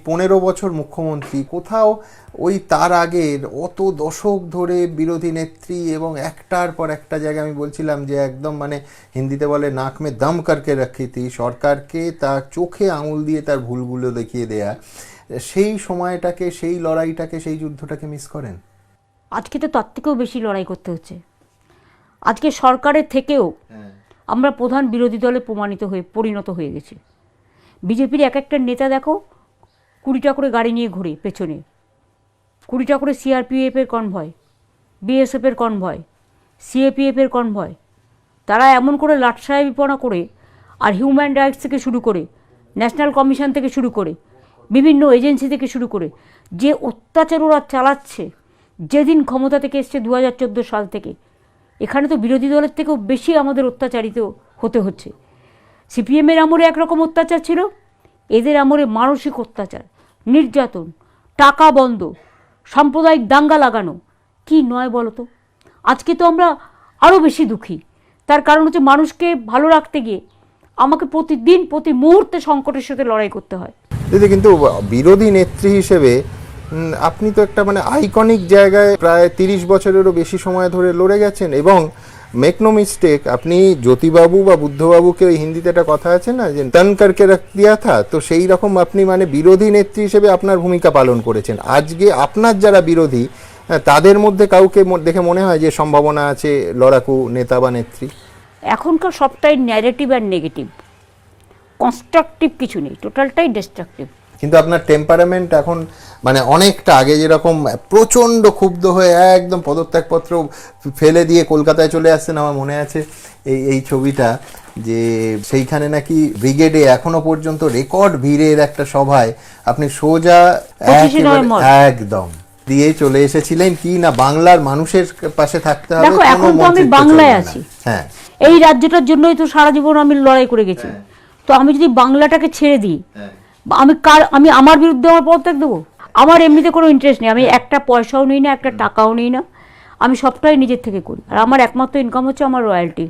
15 বছর মুখ্যমন্ত্রী, কোথাও ওই তার আগের অত দশক ধরে বিরোধী নেত্রী এবং একটার পর একটা জায়গায় আমি বলছিলাম যে একদম মানে হিন্দিতে বলে নাক মে দম করকে রাখি থি, সরকারকে তার চোখে আঙুল দিয়ে তার ভুলগুলো দেখিয়ে দেয়া, সেই সময়টাকে, সেই লড়াইটাকে, সেই যুদ্ধটাকে মিস করেন? আজকে তো তার থেকেও বেশি লড়াই করতে হচ্ছে। আজকে সরকারের থেকেও আমরা প্রধান বিরোধী দলে পরিণত হয়ে গেছি। বিজেপির এক একটা নেতা দেখো 20টা করে গাড়ি নিয়ে ঘুরে পেছনে, 20টা করে সিআরপিএফের কনভয়, বিএসএফের কনভয়, সিএপিএফের কনভয়। তারা এমন করে লাটসাহেবিপনা করে, আর হিউম্যান রাইটস থেকে শুরু করে, ন্যাশনাল কমিশন থেকে শুরু করে, বিভিন্ন এজেন্সি থেকে শুরু করে যে অত্যাচার ওরা চালাচ্ছে, যেদিন ক্ষমতা থেকে এসছে 2014 সাল থেকে, এখানে তো বিরোধী দলের থেকেও বেশি আমাদের অত্যাচারিত হতে হচ্ছে। সিপিএমের আমলে একরকম অত্যাচার ছিল, এদের আমলে মানসিক অত্যাচার, নির্যাতন, টাকা বন্ধ, সাম্প্রদায়িক দাঙ্গা লাগানো, কি নয় বলো তো? আজকে তো আমরা আরও বেশি দুঃখী। তার কারণ হচ্ছে মানুষকে ভালো রাখতে গিয়ে আমাকে প্রতিদিন প্রতি মুহূর্তে সংকটের সাথে লড়াই করতে হয়। দিদি, কিন্তু বিরোধী নেত্রী হিসেবে আপনি তো একটা মানে আইকনিক জায়গায় প্রায় 30 বছরেরও বেশি সময় ধরে লড়ে গেছেন, এবং মেক নো মিস্টেক, আপনি জ্যোতিবাবু বা বুদ্ধবাবুকে ওই হিন্দিতে একটা কথা আছে না যে তন করকে রাখ দিয়া থা, তো সেই রকম আপনি মানে বিরোধী নেত্রী হিসেবে আপনার ভূমিকা পালন করেছেন। আজকে আপনার যারা বিরোধী, তাদের মধ্যে কাউকে দেখে মনে হয় যে সম্ভাবনা আছে লড়াকু নেতা বা নেত্রী? এখনকার সবটাই ন্যারেটিভ আর নেগেটিভ, কনস্ট্রাকটিভ কিছু নেই, টোটালটাই ডিস্ট্রাকটিভ। কিন্তু আপনার টেম্পারামেন্ট এখন মানে অনেকটা আগে যেরকম প্রচণ্ড ক্ষুব্ধ হয়ে একদম পদত্যাগপত্র ফেলে দিয়ে কলকাতায় চলে আসছেন, আমার মনে আছে এই ছবিটা, যে সেইখানে নাকি ব্রিগেডে এখনো পর্যন্ত রেকর্ড ভিড়ের একটা সভায় আপনি সোজা একদম দিয়ে চলে এসেছিলেন, কি না বাংলার মানুষের পাশে থাকতে হবে। দেখো, এখন তো আমি বাংলায় আছি, হ্যাঁ, এই রাজ্যটার জন্যই তো সারা জীবন আমি লড়াই করে গেছি। তো আমি যদি বাংলাটাকে ছেড়ে দিই, আমি আমার বিরুদ্ধে আমার পদত্যাগ দেবো? আমার এমনিতে কোনো ইন্টারেস্ট নেই, আমি একটা পয়সাও নিই না, একটা টাকাও নিই না, আমি সবটাই নিজের থেকে করি। আর আমার একমাত্র ইনকাম হচ্ছে আমার রয়্যালটি।